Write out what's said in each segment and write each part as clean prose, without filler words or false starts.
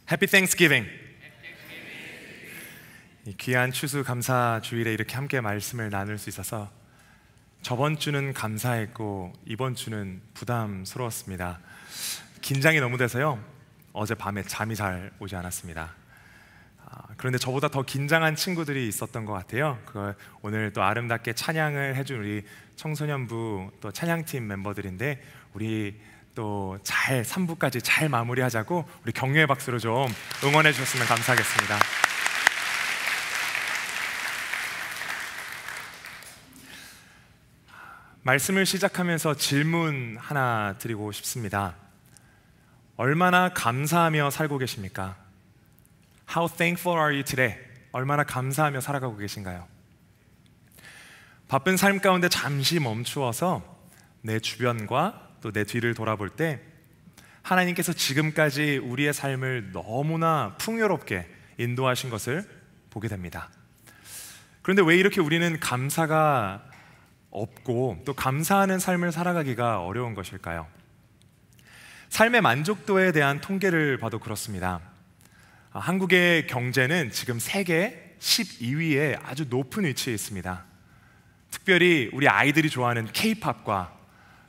Happy Thanksgiving. 이 귀한 추수감사 주일에 이렇게 함께 말씀을 나눌 수 있어서 저번 주는 감사했고 이번 주는 부담스러웠습니다. 긴장이 너무 돼서요, 어젯밤에 잠이 잘 오지 않았습니다. 그런데 저보다 더 긴장한 친구들이 있었던 것 같아요. 그걸 오늘 또 아름답게 찬양을 해준 우리 청소년부 또 찬양팀 멤버들인데, 우리 또 잘 3부까지 잘 마무리하자고 우리 격려의 박수로 좀 응원해 주셨으면 감사하겠습니다. 말씀을 시작하면서 질문 하나 드리고 싶습니다. 얼마나 감사하며 살고 계십니까? How thankful are you today? 얼마나 감사하며 살아가고 계신가요? 바쁜 삶 가운데 잠시 멈추어서 내 주변과 또 내 뒤를 돌아볼 때 하나님께서 지금까지 우리의 삶을 너무나 풍요롭게 인도하신 것을 보게 됩니다. 그런데 왜 이렇게 우리는 감사가 없고 또 감사하는 삶을 살아가기가 어려운 것일까요? 삶의 만족도에 대한 통계를 봐도 그렇습니다. 한국의 경제는 지금 세계 12위에 아주 높은 위치에 있습니다. 특별히 우리 아이들이 좋아하는 K-팝과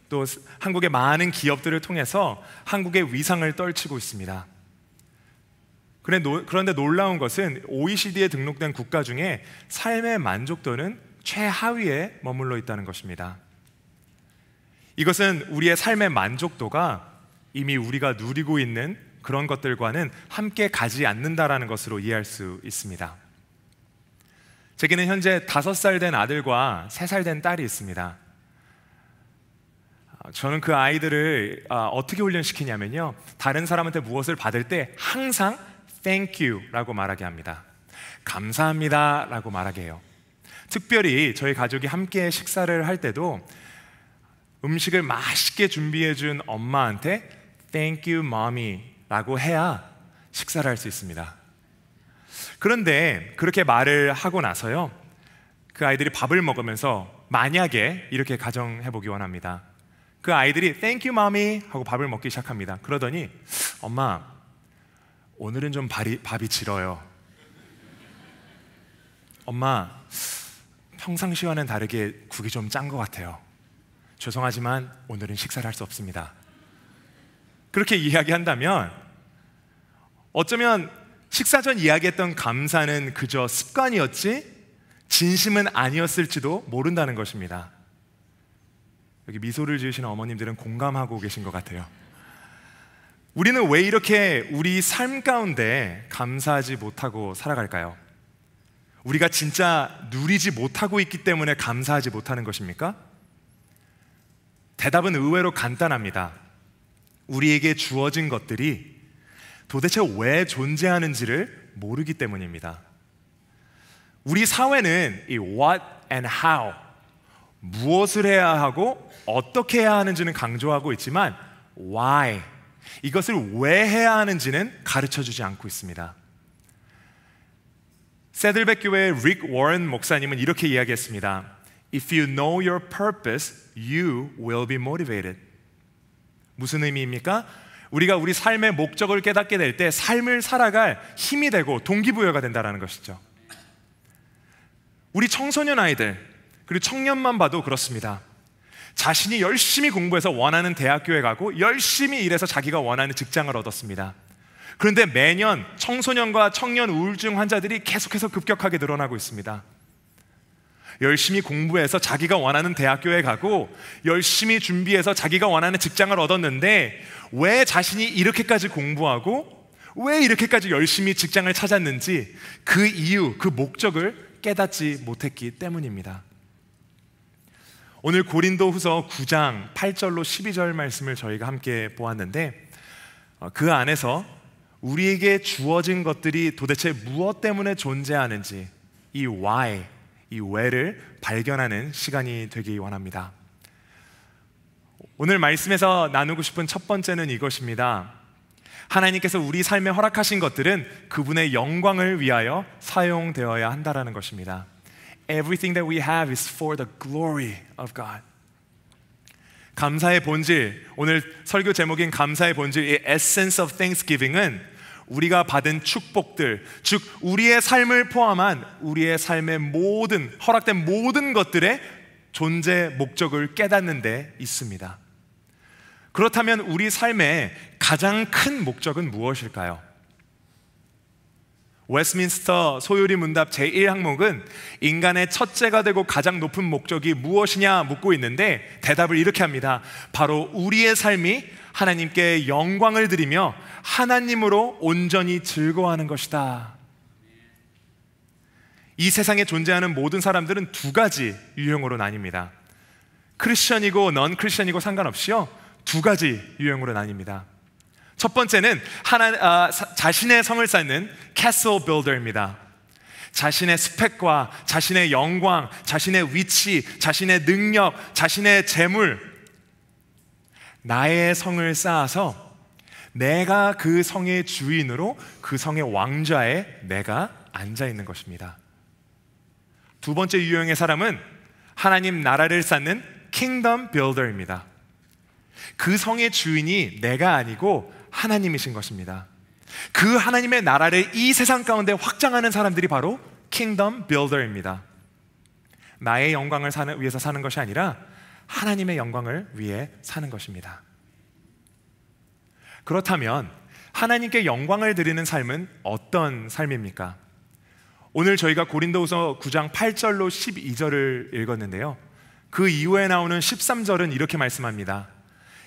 또 한국의 많은 기업들을 통해서 한국의 위상을 떨치고 있습니다. 그런데 놀라운 것은 OECD에 등록된 국가 중에 삶의 만족도는 최하위에 머물러 있다는 것입니다. 이것은 우리의 삶의 만족도가 이미 우리가 누리고 있는 그런 것들과는 함께 가지 않는다라는 것으로 이해할 수 있습니다. 제게는 현재 5살 된 아들과 3살 된 딸이 있습니다. 저는 그 아이들을 어떻게 훈련시키냐면요, 다른 사람한테 무엇을 받을 때 항상 Thank you 라고 말하게 합니다. 감사합니다 라고 말하게 해요. 특별히 저희 가족이 함께 식사를 할 때도 음식을 맛있게 준비해 준 엄마한테 Thank you mommy 라고 해야 식사를 할 수 있습니다. 그런데 그렇게 말을 하고 나서요, 그 아이들이 밥을 먹으면서 만약에 이렇게 가정해 보기 원합니다. 그 아이들이 Thank you mommy 하고 밥을 먹기 시작합니다. 그러더니 엄마, 오늘은 좀 밥이 질어요. 엄마, 평상시와는 다르게 국이 좀 짠 것 같아요. 죄송하지만 오늘은 식사를 할 수 없습니다. 그렇게 이야기한다면 어쩌면 식사 전 이야기했던 감사는 그저 습관이었지 진심은 아니었을지도 모른다는 것입니다. 여기 미소를 지으시는 어머님들은 공감하고 계신 것 같아요. 우리는 왜 이렇게 우리 삶 가운데 감사하지 못하고 살아갈까요? 우리가 진짜 누리지 못하고 있기 때문에 감사하지 못하는 것입니까? 대답은 의외로 간단합니다. 우리에게 주어진 것들이 도대체 왜 존재하는지를 모르기 때문입니다. 우리 사회는 이 what and how, 무엇을 해야 하고 어떻게 해야 하는지는 강조하고 있지만 why, 이것을 왜 해야 하는지는 가르쳐주지 않고 있습니다. 세들백 교회의 릭 워런 목사님은 이렇게 이야기했습니다. If you know your purpose, you will be motivated. 무슨 의미입니까? 우리가 우리 삶의 목적을 깨닫게 될 때 삶을 살아갈 힘이 되고 동기부여가 된다는 것이죠. 우리 청소년 아이들 그리고 청년만 봐도 그렇습니다. 자신이 열심히 공부해서 원하는 대학교에 가고 열심히 일해서 자기가 원하는 직장을 얻었습니다. 그런데 매년 청소년과 청년 우울증 환자들이 계속해서 급격하게 늘어나고 있습니다. 열심히 공부해서 자기가 원하는 대학교에 가고 열심히 준비해서 자기가 원하는 직장을 얻었는데 왜 자신이 이렇게까지 공부하고 왜 이렇게까지 열심히 직장을 찾았는지 그 이유, 그 목적을 깨닫지 못했기 때문입니다. 오늘 고린도후서 9장 8절로 12절 말씀을 저희가 함께 보았는데, 그 안에서 우리에게 주어진 것들이 도대체 무엇 때문에 존재하는지 이 why, 이 왜를 발견하는 시간이 되기 원합니다. 오늘 말씀에서 나누고 싶은 첫 번째는 이것입니다. 하나님께서 우리 삶에 허락하신 것들은 그분의 영광을 위하여 사용되어야 한다라는 것입니다. Everything that we have is for the glory of God. 감사의 본질, 오늘 설교 제목인 감사의 본질, 이 Essence of Thanksgiving은 우리가 받은 축복들, 즉 우리의 삶을 포함한 우리의 삶의 모든 허락된 모든 것들의 존재 목적을 깨닫는 데 있습니다. 그렇다면 우리 삶의 가장 큰 목적은 무엇일까요? 웨스트민스터 소요리 문답 제1항목은 인간의 첫째가 되고 가장 높은 목적이 무엇이냐 묻고 있는데 대답을 이렇게 합니다. 바로 우리의 삶이 하나님께 영광을 드리며 하나님으로 온전히 즐거워하는 것이다. 이 세상에 존재하는 모든 사람들은 두 가지 유형으로 나뉩니다. 크리스천이고 넌 크리스천이고 상관없이요, 두 가지 유형으로 나뉩니다. 첫 번째는 자신의 성을 쌓는 캐슬 빌더입니다. 자신의 스펙과 자신의 영광, 자신의 위치, 자신의 능력, 자신의 재물, 나의 성을 쌓아서 내가 그 성의 주인으로 그 성의 왕좌에 내가 앉아 있는 것입니다. 두 번째 유형의 사람은 하나님 나라를 쌓는 킹덤 빌더입니다. 그 성의 주인이 내가 아니고 하나님이신 것입니다. 그 하나님의 나라를 이 세상 가운데 확장하는 사람들이 바로 킹덤 빌더입니다. 나의 영광을 위해서 사는 것이 아니라 하나님의 영광을 위해 사는 것입니다. 그렇다면 하나님께 영광을 드리는 삶은 어떤 삶입니까? 오늘 저희가 고린도후서 9장 8절로 12절을 읽었는데요, 그 이후에 나오는 13절은 이렇게 말씀합니다.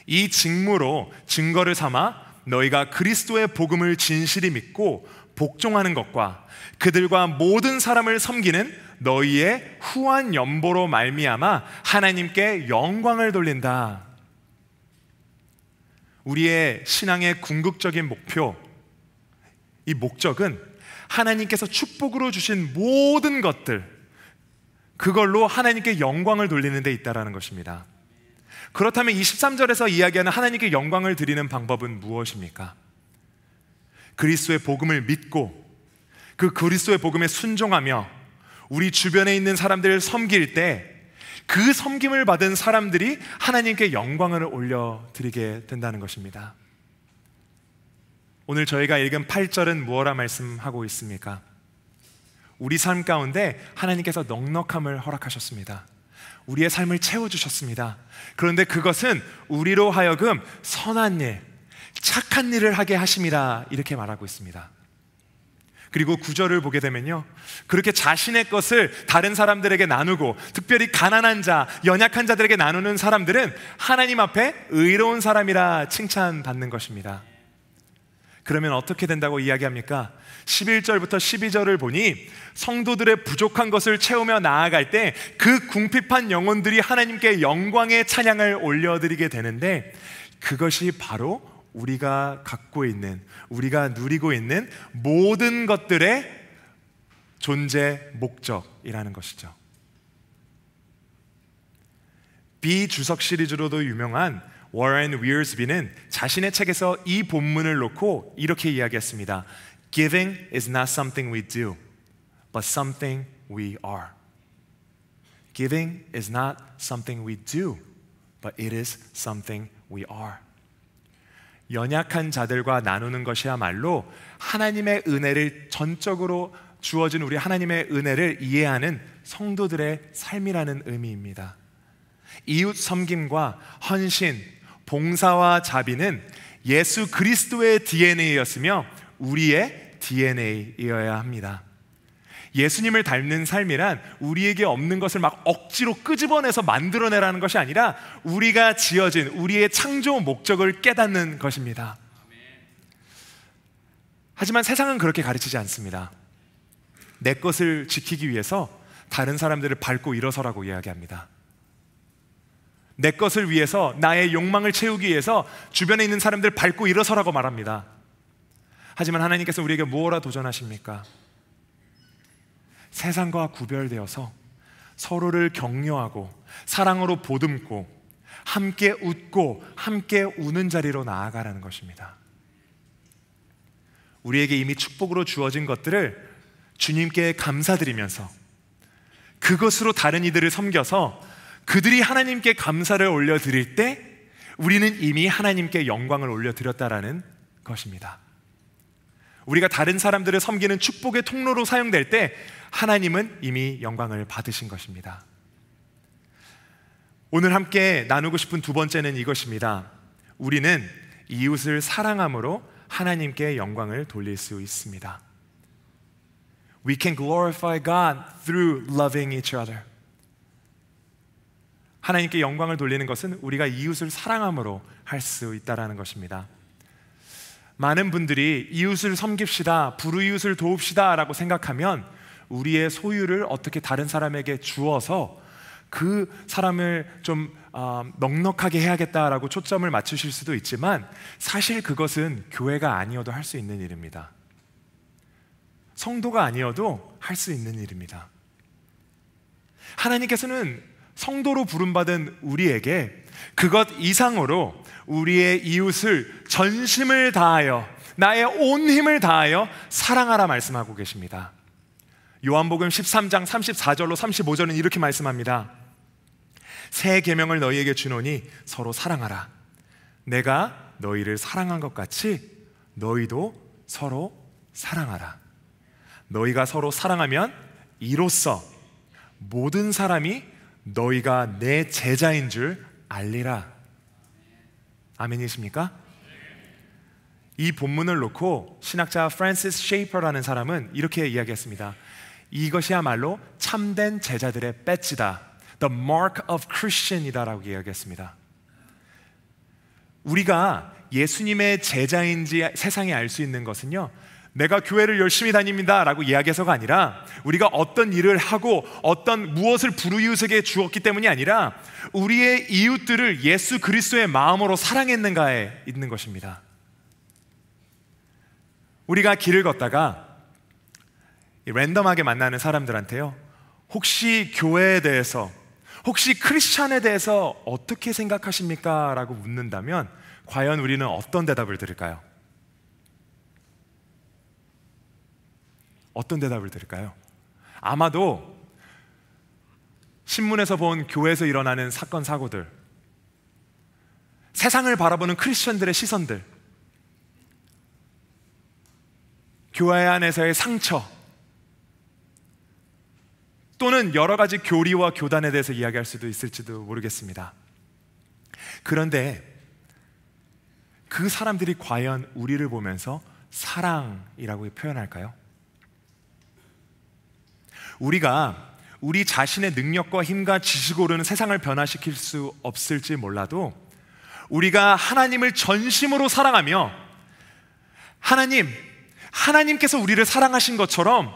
이 직무로 증거를 삼아 너희가 그리스도의 복음을 진실히 믿고 복종하는 것과 그들과 모든 사람을 섬기는 너희의 후한 연보로 말미암아 하나님께 영광을 돌린다. 우리의 신앙의 궁극적인 목표, 이 목적은 하나님께서 축복으로 주신 모든 것들, 그걸로 하나님께 영광을 돌리는 데 있다는 것입니다. 그렇다면 23절에서 이야기하는 하나님께 영광을 드리는 방법은 무엇입니까? 그리스도의 복음을 믿고 그 그리스도의 복음에 순종하며 우리 주변에 있는 사람들을 섬길 때 그 섬김을 받은 사람들이 하나님께 영광을 올려드리게 된다는 것입니다. 오늘 저희가 읽은 8절은 무엇라 말씀하고 있습니까? 우리 삶 가운데 하나님께서 넉넉함을 허락하셨습니다. 우리의 삶을 채워주셨습니다. 그런데 그것은 우리로 하여금 선한 일, 착한 일을 하게 하심이라 이렇게 말하고 있습니다. 그리고 9절을 보게 되면요, 그렇게 자신의 것을 다른 사람들에게 나누고 특별히 가난한 자, 연약한 자들에게 나누는 사람들은 하나님 앞에 의로운 사람이라 칭찬받는 것입니다. 그러면 어떻게 된다고 이야기합니까? 11절부터 12절을 보니 성도들의 부족한 것을 채우며 나아갈 때 그 궁핍한 영혼들이 하나님께 영광의 찬양을 올려드리게 되는데, 그것이 바로 우리가 갖고 있는, 우리가 누리고 있는 모든 것들의 존재 목적이라는 것이죠. 비주석 시리즈로도 유명한 워런 위어스비는 자신의 책에서 이 본문을 놓고 이렇게 이야기했습니다. Giving is not something we do, but something we are. Giving is not something we do, but it is something we are. 연약한 자들과 나누는 것이야말로 하나님의 은혜를 전적으로 주어진 우리 하나님의 은혜를 이해하는 성도들의 삶이라는 의미입니다. 이웃 섬김과 헌신, 봉사와 자비는 예수 그리스도의 DNA였으며 우리의 DNA이어야 합니다. 예수님을 닮는 삶이란 우리에게 없는 것을 막 억지로 끄집어내서 만들어내라는 것이 아니라 우리가 지어진 우리의 창조 목적을 깨닫는 것입니다. 하지만 세상은 그렇게 가르치지 않습니다. 내 것을 지키기 위해서 다른 사람들을 밟고 일어서라고 이야기합니다. 내 것을 위해서, 나의 욕망을 채우기 위해서 주변에 있는 사람들 밟고 일어서라고 말합니다. 하지만 하나님께서 우리에게 무엇라 도전하십니까? 세상과 구별되어서 서로를 격려하고 사랑으로 보듬고 함께 웃고 함께 우는 자리로 나아가라는 것입니다. 우리에게 이미 축복으로 주어진 것들을 주님께 감사드리면서 그것으로 다른 이들을 섬겨서 그들이 하나님께 감사를 올려드릴 때 우리는 이미 하나님께 영광을 올려드렸다라는 것입니다. 우리가 다른 사람들을 섬기는 축복의 통로로 사용될 때 하나님은 이미 영광을 받으신 것입니다. 오늘 함께 나누고 싶은 두 번째는 이것입니다. 우리는 이웃을 사랑함으로 하나님께 영광을 돌릴 수 있습니다. We can glorify God through loving each other. 하나님께 영광을 돌리는 것은 우리가 이웃을 사랑함으로 할 수 있다는 것입니다. 많은 분들이 이웃을 섬깁시다, 불우이웃을 도웁시다 라고 생각하면 우리의 소유를 어떻게 다른 사람에게 주어서 그 사람을 좀 넉넉하게 해야겠다라고 초점을 맞추실 수도 있지만 사실 그것은 교회가 아니어도 할 수 있는 일입니다. 성도가 아니어도 할 수 있는 일입니다. 하나님께서는 성도로 부름받은 우리에게 그것 이상으로 우리의 이웃을 전심을 다하여 나의 온 힘을 다하여 사랑하라 말씀하고 계십니다. 요한복음 13장 34절로 35절은 이렇게 말씀합니다. 새 계명을 너희에게 주노니 서로 사랑하라. 내가 너희를 사랑한 것 같이 너희도 서로 사랑하라. 너희가 서로 사랑하면 이로써 모든 사람이 너희가 내 제자인 줄 알리라. 아멘이십니까? 이 본문을 놓고 신학자 프란시스 셰이퍼라는 사람은 이렇게 이야기했습니다. 이것이야말로 참된 제자들의 배지다. The mark of Christian이다라고 이야기했습니다. 우리가 예수님의 제자인지 세상이 알 수 있는 것은요, 내가 교회를 열심히 다닙니다 라고 이야기해서가 아니라 우리가 어떤 일을 하고 어떤 무엇을 불우이웃에게 주었기 때문이 아니라 우리의 이웃들을 예수 그리스도의 마음으로 사랑했는가에 있는 것입니다. 우리가 길을 걷다가 랜덤하게 만나는 사람들한테요, 혹시 교회에 대해서, 혹시 크리스찬에 대해서 어떻게 생각하십니까? 라고 묻는다면 과연 우리는 어떤 대답을 들을까요? 어떤 대답을 들을까요? 아마도 신문에서 본 교회에서 일어나는 사건 사고들, 세상을 바라보는 크리스천들의 시선들, 교회 안에서의 상처, 또는 여러 가지 교리와 교단에 대해서 이야기할 수도 있을지도 모르겠습니다. 그런데 그 사람들이 과연 우리를 보면서 사랑이라고 표현할까요? 우리가 우리 자신의 능력과 힘과 지식으로는 세상을 변화시킬 수 없을지 몰라도 우리가 하나님을 전심으로 사랑하며 하나님께서 우리를 사랑하신 것처럼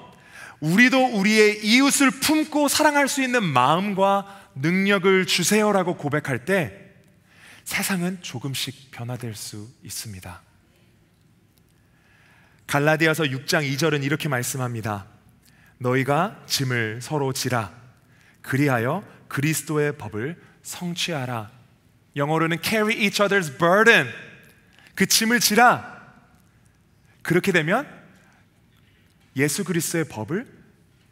우리도 우리의 이웃을 품고 사랑할 수 있는 마음과 능력을 주세요라고 고백할 때 세상은 조금씩 변화될 수 있습니다. 갈라디아서 6장 2절은 이렇게 말씀합니다. 너희가 짐을 서로 지라. 그리하여 그리스도의 법을 성취하라. 영어로는 carry each other's burden. 그 짐을 지라. 그렇게 되면 예수 그리스도의 법을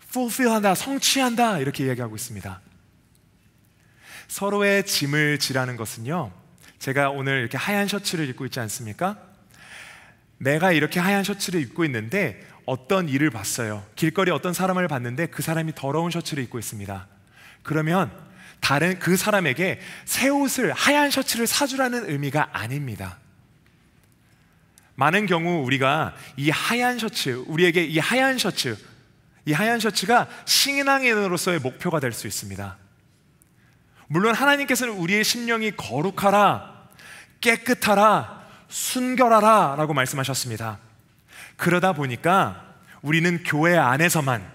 fulfill한다, 성취한다 이렇게 이야기하고 있습니다. 서로의 짐을 지라는 것은요, 제가 오늘 이렇게 하얀 셔츠를 입고 있지 않습니까? 내가 이렇게 하얀 셔츠를 입고 있는데 어떤 일을 봤어요. 길거리 어떤 사람을 봤는데 그 사람이 더러운 셔츠를 입고 있습니다. 그러면 다른 그 사람에게 새 옷을, 하얀 셔츠를 사주라는 의미가 아닙니다. 많은 경우 우리가 이 하얀 셔츠, 우리에게 이 하얀 셔츠가 신앙인으로서의 목표가 될 수 있습니다. 물론 하나님께서는 우리의 심령이 거룩하라, 깨끗하라, 순결하라 라고 말씀하셨습니다. 그러다 보니까 우리는 교회 안에서만,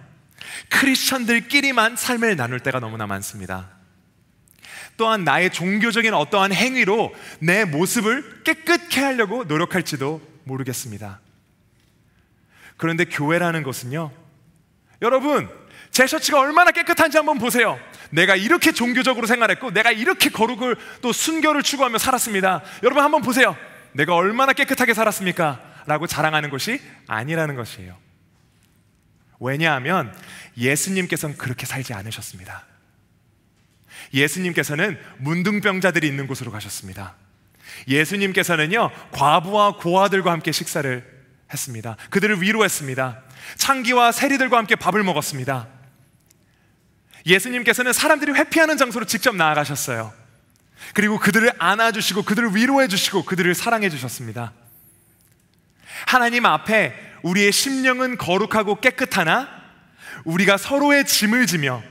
크리스천들끼리만 삶을 나눌 때가 너무나 많습니다. 또한 나의 종교적인 어떠한 행위로 내 모습을 깨끗게 하려고 노력할지도 모르겠습니다. 그런데 교회라는 것은요, 여러분, 제 셔츠가 얼마나 깨끗한지 한번 보세요. 내가 이렇게 종교적으로 생활했고 내가 이렇게 거룩을 또 순결을 추구하며 살았습니다. 여러분 한번 보세요. 내가 얼마나 깨끗하게 살았습니까? 라고 자랑하는 것이 아니라는 것이에요. 왜냐하면 예수님께서는 그렇게 살지 않으셨습니다. 예수님께서는 문둥병자들이 있는 곳으로 가셨습니다. 예수님께서는요, 과부와 고아들과 함께 식사를 했습니다. 그들을 위로했습니다. 창기와 세리들과 함께 밥을 먹었습니다. 예수님께서는 사람들이 회피하는 장소로 직접 나아가셨어요. 그리고 그들을 안아주시고 그들을 위로해 주시고 그들을 사랑해 주셨습니다. 하나님 앞에 우리의 심령은 거룩하고 깨끗하나 우리가 서로의 짐을 지며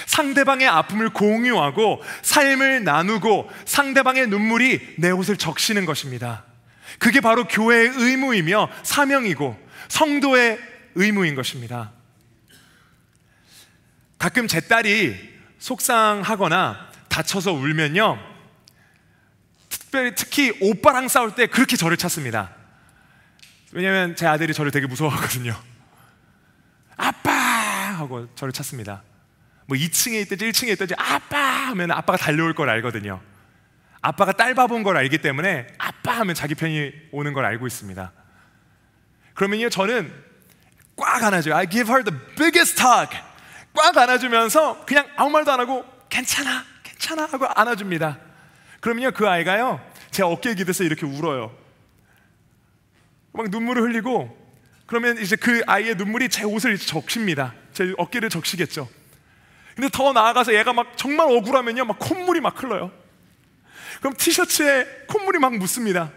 상대방의 아픔을 공유하고 삶을 나누고 상대방의 눈물이 내 옷을 적시는 것입니다. 그게 바로 교회의 의무이며 사명이고 성도의 의무인 것입니다. 가끔 제 딸이 속상하거나 다쳐서 울면요, 특히 오빠랑 싸울 때 그렇게 저를 찾습니다. 왜냐면 제 아들이 저를 되게 무서워하거든요. 아빠! 하고 저를 찾습니다. 뭐 2층에 있든지 1층에 있든지 아빠! 하면 아빠가 달려올 걸 알거든요. 아빠가 딸 바본 걸 알기 때문에 아빠 하면 자기 편이 오는 걸 알고 있습니다. 그러면요, 저는 꽉 안아줘요. I give her the biggest hug. 꽉 안아주면서 그냥 아무 말도 안 하고 괜찮아, 괜찮아 하고 안아줍니다. 그러면요, 그 아이가요, 제 어깨에 기대서 이렇게 울어요. 막 눈물을 흘리고, 그러면 이제 그 아이의 눈물이 제 옷을 적십니다. 제 어깨를 적시겠죠. 근데 더 나아가서 얘가 막 정말 억울하면요, 막 콧물이 막 흘러요. 그럼 티셔츠에 콧물이 막 묻습니다.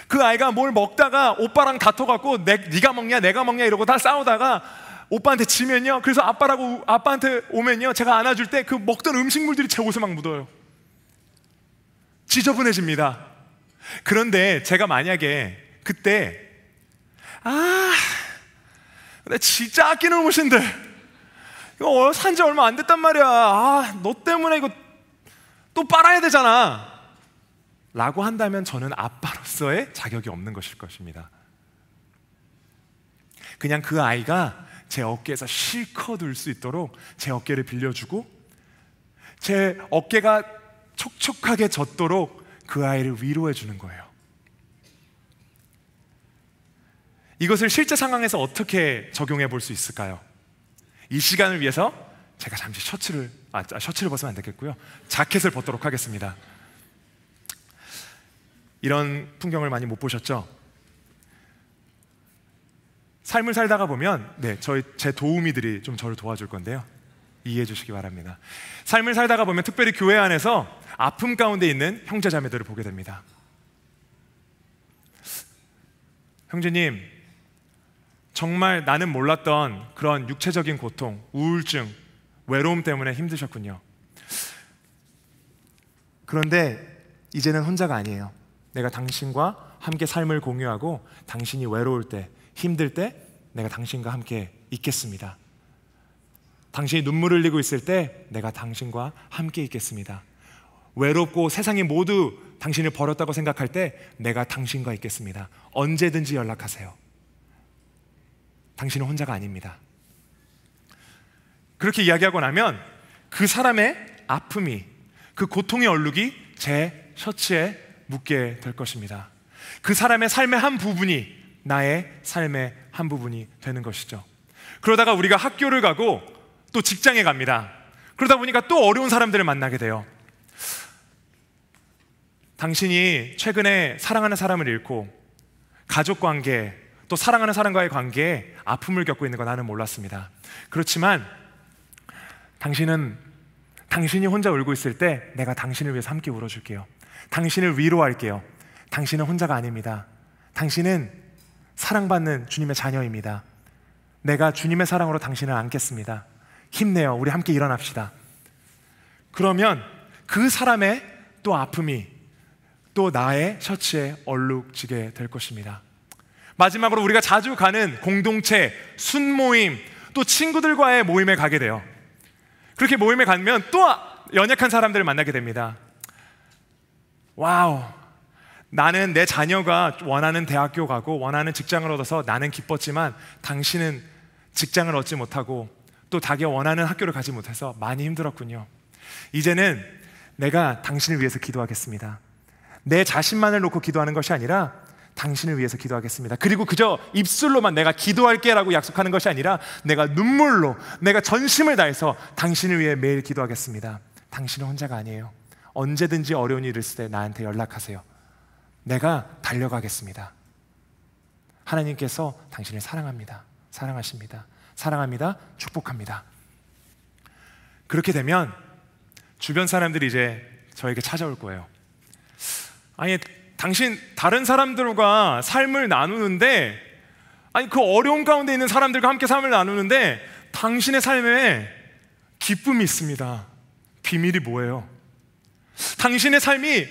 그 아이가 뭘 먹다가 오빠랑 다퉈갖고 네가 먹냐 내가 먹냐 이러고 다 싸우다가 오빠한테 지면요, 그래서 아빠한테 오면요, 제가 안아줄 때 그 먹던 음식물들이 제 옷에 막 묻어요. 지저분해집니다. 그런데 제가 만약에 그때 나 진짜 아끼는 옷인데 이거 산지 얼마 안 됐단 말이야. 너 때문에 이거 또 빨아야 되잖아 라고 한다면 저는 아빠로서의 자격이 없는 것일 것입니다. 그냥 그 아이가 제 어깨에서 실컷 울 수 있도록 제 어깨를 빌려주고 제 어깨가 촉촉하게 젖도록 그 아이를 위로해 주는 거예요. 이것을 실제 상황에서 어떻게 적용해 볼 수 있을까요? 이 시간을 위해서 제가 잠시 셔츠를 벗으면 안 되겠고요, 자켓을 벗도록 하겠습니다. 이런 풍경을 많이 못 보셨죠? 삶을 살다가 보면 제 도우미들이 좀 저를 도와줄 건데요, 이해해 주시기 바랍니다. 삶을 살다가 보면 특별히 교회 안에서 아픔 가운데 있는 형제 자매들을 보게 됩니다. 형제님, 정말 나는 몰랐던 그런 육체적인 고통, 우울증, 외로움 때문에 힘드셨군요. 그런데 이제는 혼자가 아니에요. 내가 당신과 함께 삶을 공유하고 당신이 외로울 때, 힘들 때 내가 당신과 함께 있겠습니다. 당신이 눈물을 흘리고 있을 때 내가 당신과 함께 있겠습니다. 외롭고 세상이 모두 당신을 버렸다고 생각할 때 내가 당신과 있겠습니다. 언제든지 연락하세요. 당신은 혼자가 아닙니다. 그렇게 이야기하고 나면 그 사람의 아픔이, 그 고통의 얼룩이 제 셔츠에 묻게 될 것입니다. 그 사람의 삶의 한 부분이 나의 삶의 한 부분이 되는 것이죠. 그러다가 우리가 학교를 가고 또 직장에 갑니다. 그러다 보니까 또 어려운 사람들을 만나게 돼요. 당신이 최근에 사랑하는 사람을 잃고 가족 관계, 또 사랑하는 사람과의 관계에 아픔을 겪고 있는 거 나는 몰랐습니다. 그렇지만 당신이 혼자 울고 있을 때 내가 당신을 위해서 함께 울어줄게요. 당신을 위로할게요. 당신은 혼자가 아닙니다. 당신은 사랑받는 주님의 자녀입니다. 내가 주님의 사랑으로 당신을 안겠습니다. 힘내요. 우리 함께 일어납시다. 그러면 그 사람의 또 아픔이 또 나의 셔츠에 얼룩지게 될 것입니다. 마지막으로 우리가 자주 가는 공동체, 순모임, 또 친구들과의 모임에 가게 돼요. 그렇게 모임에 가면 또 연약한 사람들을 만나게 됩니다. 와우, 나는 내 자녀가 원하는 대학교 가고 원하는 직장을 얻어서 나는 기뻤지만 당신은 직장을 얻지 못하고 또 자기가 원하는 학교를 가지 못해서 많이 힘들었군요. 이제는 내가 당신을 위해서 기도하겠습니다. 내 자신만을 놓고 기도하는 것이 아니라 당신을 위해서 기도하겠습니다. 그리고 그저 입술로만 내가 기도할게 라고 약속하는 것이 아니라 내가 눈물로, 내가 전심을 다해서 당신을 위해 매일 기도하겠습니다. 당신은 혼자가 아니에요. 언제든지 어려운 일이 있을 때 나한테 연락하세요. 내가 달려가겠습니다. 하나님께서 당신을 사랑합니다. 사랑하십니다. 사랑합니다. 축복합니다. 그렇게 되면 주변 사람들이 이제 저에게 찾아올 거예요. 아니, 당신 다른 사람들과 삶을 나누는데, 아니 그 어려운 가운데 있는 사람들과 함께 삶을 나누는데 당신의 삶에 기쁨이 있습니다. 비밀이 뭐예요? 당신의 삶이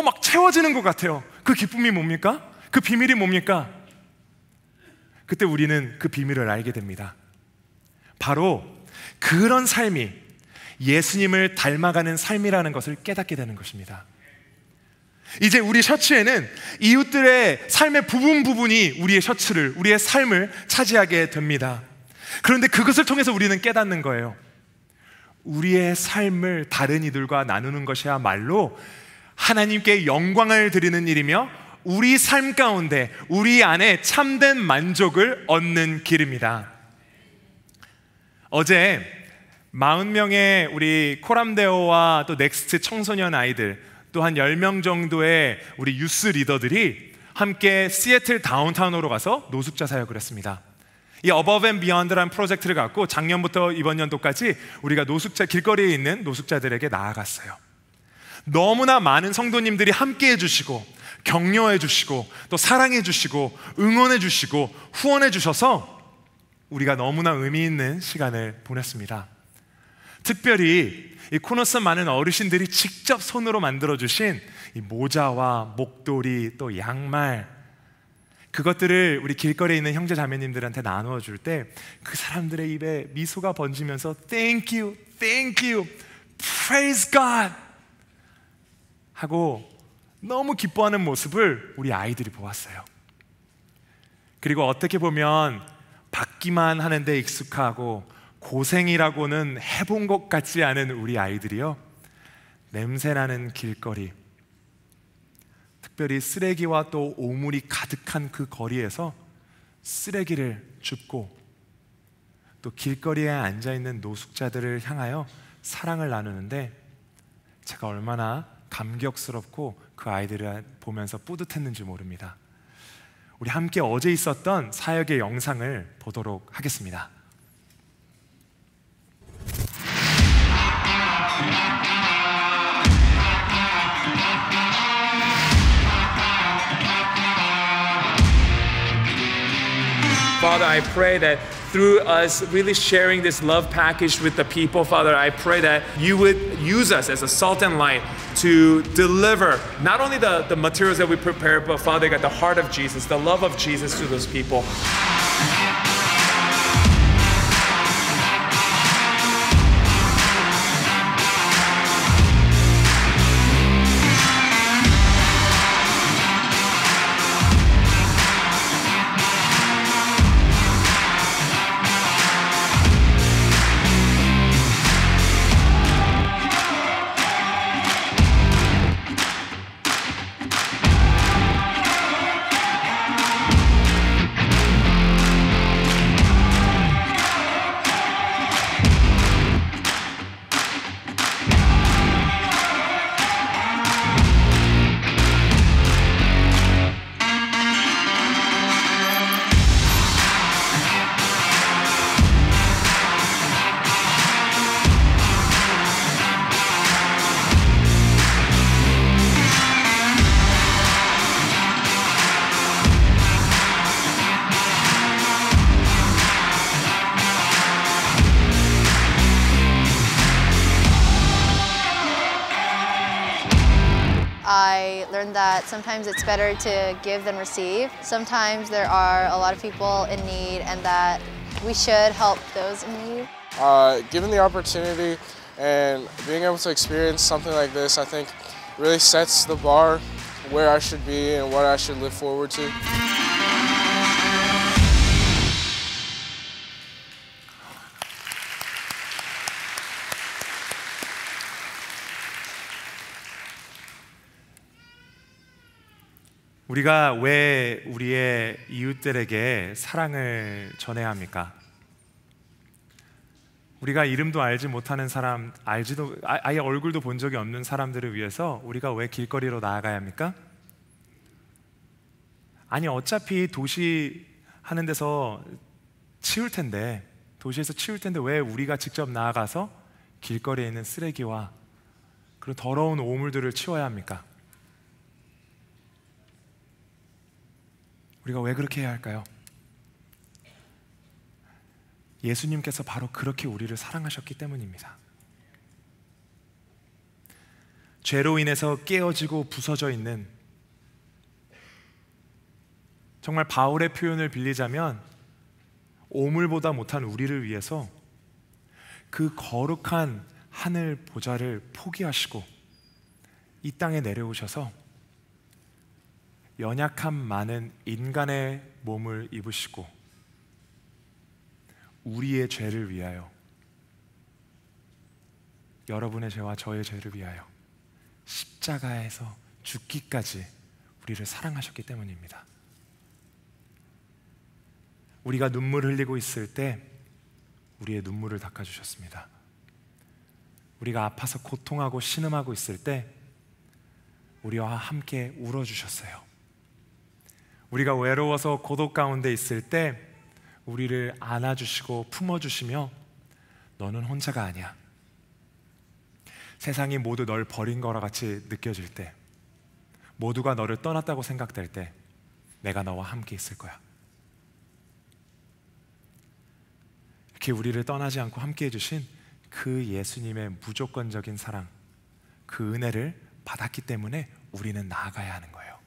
막 채워지는 것 같아요. 그 기쁨이 뭡니까? 그 비밀이 뭡니까? 그때 우리는 그 비밀을 알게 됩니다. 바로 그런 삶이 예수님을 닮아가는 삶이라는 것을 깨닫게 되는 것입니다. 이제 우리 셔츠에는 이웃들의 삶의 부분이 우리의 셔츠를, 우리의 삶을 차지하게 됩니다. 그런데 그것을 통해서 우리는 깨닫는 거예요. 우리의 삶을 다른 이들과 나누는 것이야말로 하나님께 영광을 드리는 일이며 우리 삶 가운데 우리 안에 참된 만족을 얻는 길입니다. 어제 40명의 우리 코람데오와 또 넥스트 청소년 아이들, 또 한 10명 정도의 우리 유스 리더들이 함께 시애틀 다운타운으로 가서 노숙자 사역을 했습니다. 이 Above and Beyond라는 프로젝트를 갖고 작년부터 이번 연도까지 우리가 길거리에 있는 노숙자들에게 나아갔어요. 너무나 많은 성도님들이 함께 해주시고 격려해 주시고 또 사랑해 주시고 응원해 주시고 후원해 주셔서 우리가 너무나 의미 있는 시간을 보냈습니다. 특별히 이 코너스 많은 어르신들이 직접 손으로 만들어주신 이 모자와 목도리 또 양말, 그것들을 우리 길거리에 있는 형제 자매님들한테 나누어 줄 때 그 사람들의 입에 미소가 번지면서 Thank you, thank you, praise God 하고 너무 기뻐하는 모습을 우리 아이들이 보았어요. 그리고 어떻게 보면 받기만 하는데 익숙하고 고생이라고는 해본 것 같지 않은 우리 아이들이요, 냄새나는 길거리, 특별히 쓰레기와 또 오물이 가득한 그 거리에서 쓰레기를 줍고 또 길거리에 앉아있는 노숙자들을 향하여 사랑을 나누는데 제가 얼마나 감격스럽고 그 아이들을 보면서 뿌듯했는지 모릅니다. 우리 함께 어제 있었던 사역의 영상을 보도록 하겠습니다. Father, I pray that through us really sharing this love package with the people, Father, I pray that you would use us as a salt and light to deliver not only the materials that we prepare, but Father God, the heart of Jesus, the love of Jesus to those people. I learned that sometimes it's better to give than receive. Sometimes there are a lot of people in need and that we should help those in need. Given the opportunity and being able to experience something like this, I think really sets the bar where I should be and what I should look forward to. 우리가 왜 우리의 이웃들에게 사랑을 전해야 합니까? 우리가 이름도 알지 못하는 사람, 아예 얼굴도 본 적이 없는 사람들을 위해서 우리가 왜 길거리로 나아가야 합니까? 아니 어차피 도시 하는 데서 치울 텐데, 도시에서 치울 텐데 왜 우리가 직접 나아가서 길거리에 있는 쓰레기와 그런 더러운 오물들을 치워야 합니까? 우리가 왜 그렇게 해야 할까요? 예수님께서 바로 그렇게 우리를 사랑하셨기 때문입니다. 죄로 인해서 깨어지고 부서져 있는, 정말 바울의 표현을 빌리자면 오물보다 못한 우리를 위해서 그 거룩한 하늘 보좌를 포기하시고 이 땅에 내려오셔서 연약함 많은 인간의 몸을 입으시고 우리의 죄를 위하여, 여러분의 죄와 저의 죄를 위하여 십자가에서 죽기까지 우리를 사랑하셨기 때문입니다. 우리가 눈물 흘리고 있을 때 우리의 눈물을 닦아주셨습니다. 우리가 아파서 고통하고 신음하고 있을 때 우리와 함께 울어주셨어요. 우리가 외로워서 고독 가운데 있을 때 우리를 안아주시고 품어주시며 너는 혼자가 아니야, 세상이 모두 널 버린 거라 같이 느껴질 때, 모두가 너를 떠났다고 생각될 때 내가 너와 함께 있을 거야. 이렇게 우리를 떠나지 않고 함께 해주신 그 예수님의 무조건적인 사랑, 그 은혜를 받았기 때문에 우리는 나아가야 하는 거예요.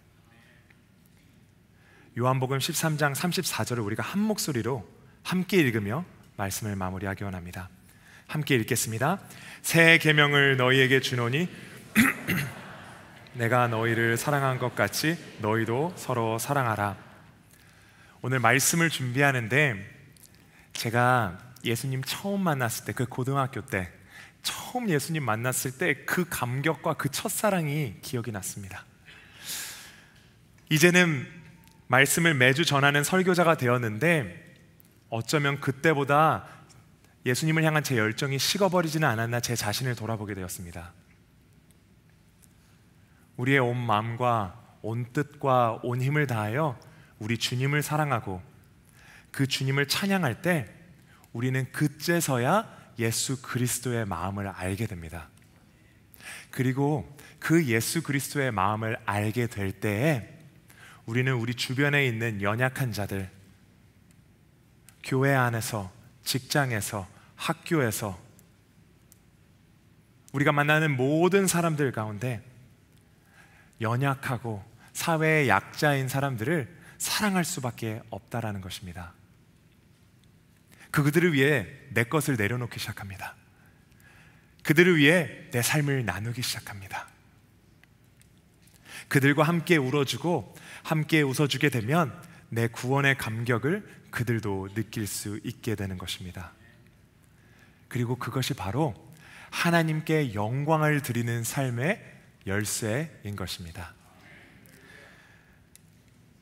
요한복음 13장 34절을 우리가 한 목소리로 함께 읽으며 말씀을 마무리하기 원합니다. 함께 읽겠습니다. 새 계명을 너희에게 주노니 내가 너희를 사랑한 것 같이 너희도 서로 사랑하라. 오늘 말씀을 준비하는데 제가 예수님 처음 만났을 때, 그 고등학교 때 처음 예수님 만났을 때 그 감격과 그 첫사랑이 기억이 났습니다. 이제는 말씀을 매주 전하는 설교자가 되었는데 어쩌면 그때보다 예수님을 향한 제 열정이 식어버리지는 않았나 제 자신을 돌아보게 되었습니다. 우리의 온 마음과 온 뜻과 온 힘을 다하여 우리 주님을 사랑하고 그 주님을 찬양할 때 우리는 그제서야 예수 그리스도의 마음을 알게 됩니다. 그리고 그 예수 그리스도의 마음을 알게 될 때에 우리는 우리 주변에 있는 연약한 자들, 교회 안에서, 직장에서, 학교에서 우리가 만나는 모든 사람들 가운데 연약하고 사회의 약자인 사람들을 사랑할 수밖에 없다라는 것입니다. 그들을 위해 내 것을 내려놓기 시작합니다. 그들을 위해 내 삶을 나누기 시작합니다. 그들과 함께 울어주고 함께 웃어주게 되면 내 구원의 감격을 그들도 느낄 수 있게 되는 것입니다. 그리고 그것이 바로 하나님께 영광을 드리는 삶의 열쇠인 것입니다.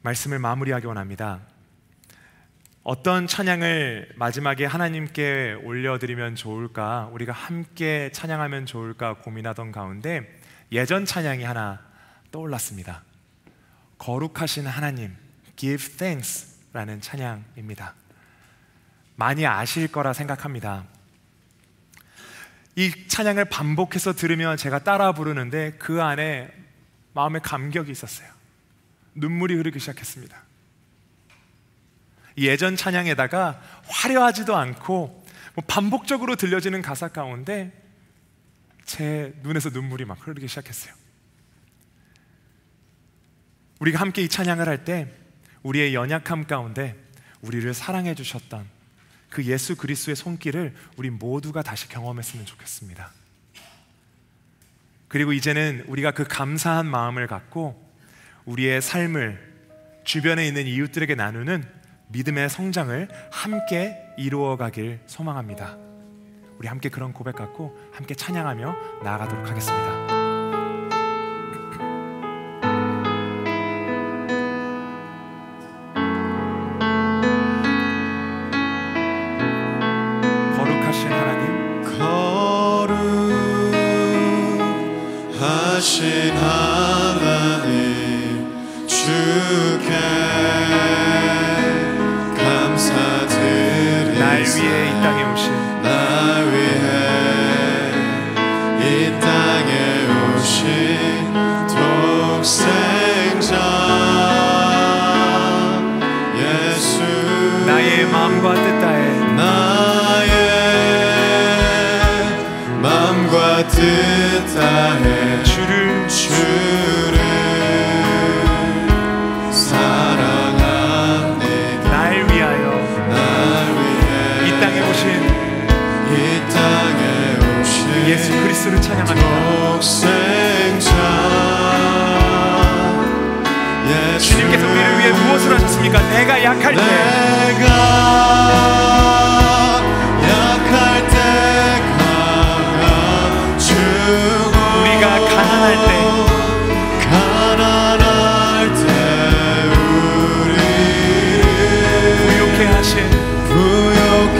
말씀을 마무리하기 원합니다. 어떤 찬양을 마지막에 하나님께 올려드리면 좋을까, 우리가 함께 찬양하면 좋을까 고민하던 가운데 예전 찬양이 하나 떠올랐습니다. 거룩하신 하나님, Give Thanks 라는 찬양입니다. 많이 아실 거라 생각합니다. 이 찬양을 반복해서 들으면 제가 따라 부르는데 그 안에 마음의 감격이 있었어요. 눈물이 흐르기 시작했습니다. 예전 찬양에다가 화려하지도 않고 반복적으로 들려지는 가사 가운데 제 눈에서 눈물이 막 흐르기 시작했어요. 우리가 함께 이 찬양을 할 때 우리의 연약함 가운데 우리를 사랑해 주셨던 그 예수 그리스도의 손길을 우리 모두가 다시 경험했으면 좋겠습니다. 그리고 이제는 우리가 그 감사한 마음을 갖고 우리의 삶을 주변에 있는 이웃들에게 나누는 믿음의 성장을 함께 이루어가길 소망합니다. 우리 함께 그런 고백 갖고 함께 찬양하며 나아가도록 하겠습니다. 거룩하신 하나님, 거룩하신 하나님, 주께 나의 마음과 뜻 다해 나의 마음과 뜻 다해 주를 사랑합니다. 날 위하여 이 땅에 오신 예수 그리스도를 찬양합니다. 주님께서 우리를 위해 무엇을 하셨습니까? 내가 약할 때 우리가 가난할 때 부욕해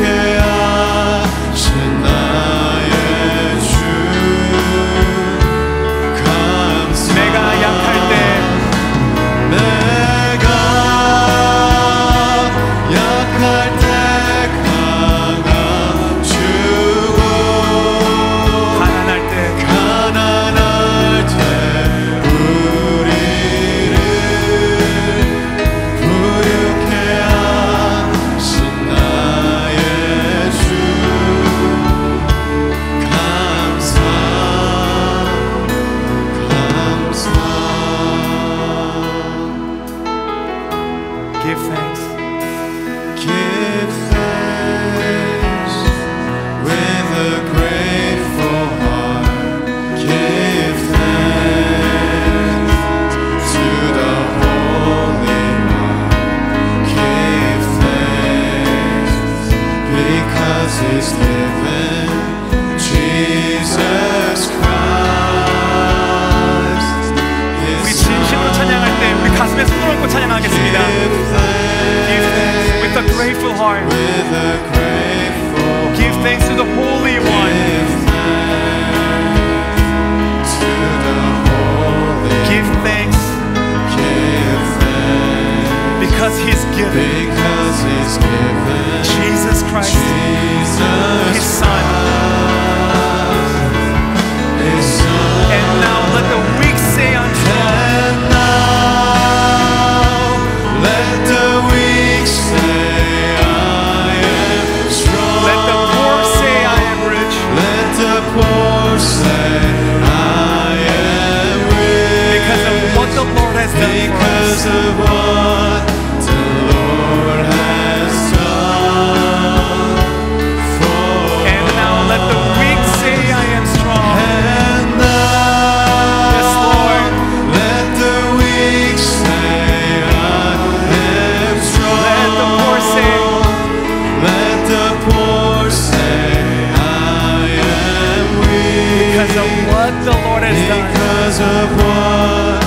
하신 나의 주 감사. 내가 약할 때 강함 주고 가난할 때 우리를 부욕해 하신 나의 주 감사. Give thanks. Give thanks with a grateful heart. Give thanks to the Holy One. Give thanks because He's given Jesus Christ. 우리 진심으로 찬양할 때 우리 가슴에 손을 얹고 찬양하겠습니다. Give thanks with a grateful heart. Give thanks to the Holy One. Give thanks because He's given Jesus Christ, His Son. And now let the weak say I'm strong. Because of what the Lord has done for and now let the weak say I am strong. And now, yes, Lord, let the weak say I am strong. Let the poor say I am weak. Because of what the Lord has done. Because of what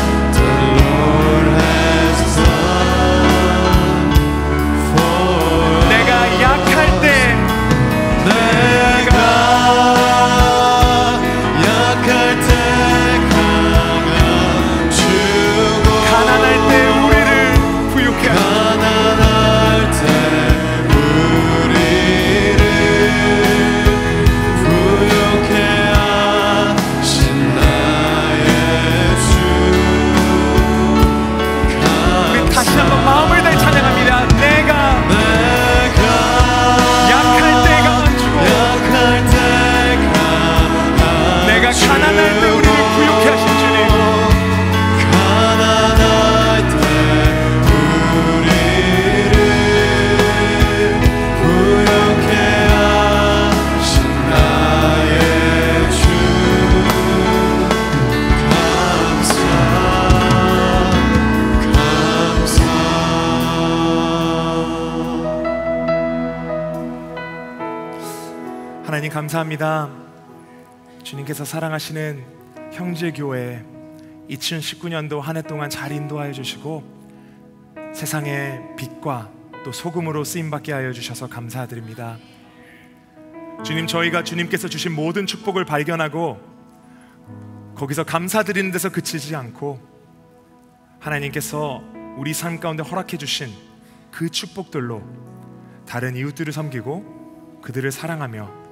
하나님 감사합니다. 주님께서 사랑하시는 형제교회 2019년도 한 해 동안 잘 인도하여 주시고 세상의 빛과 또 소금으로 쓰임받게 하여 주셔서 감사드립니다. 주님, 저희가 주님께서 주신 모든 축복을 발견하고 거기서 감사드리는 데서 그치지 않고 하나님께서 우리 삶 가운데 허락해 주신 그 축복들로 다른 이웃들을 섬기고 그들을 사랑하며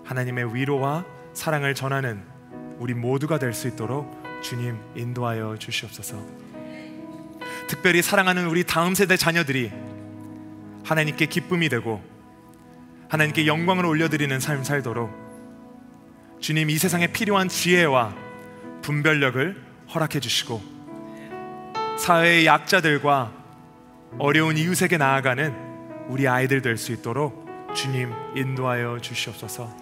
하나님의 위로와 사랑을 전하는 우리 모두가 될 수 있도록 주님 인도하여 주시옵소서. 특별히 사랑하는 우리 다음 세대 자녀들이 하나님께 기쁨이 되고 하나님께 영광을 올려드리는 삶 살도록 주님 이 세상에 필요한 지혜와 분별력을 허락해 주시고 사회의 약자들과 어려운 이웃에게 나아가는 우리 아이들 될 수 있도록 주님 인도하여 주시옵소서.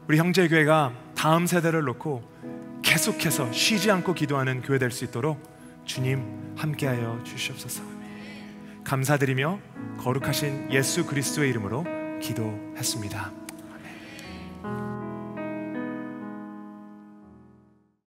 우리 형제교회가 다음 세대를 놓고 계속해서 쉬지 않고 기도하는 교회 될 수 있도록 주님 함께하여 주시옵소서. 감사드리며 거룩하신 예수 그리스도의 이름으로 기도했습니다. 아멘.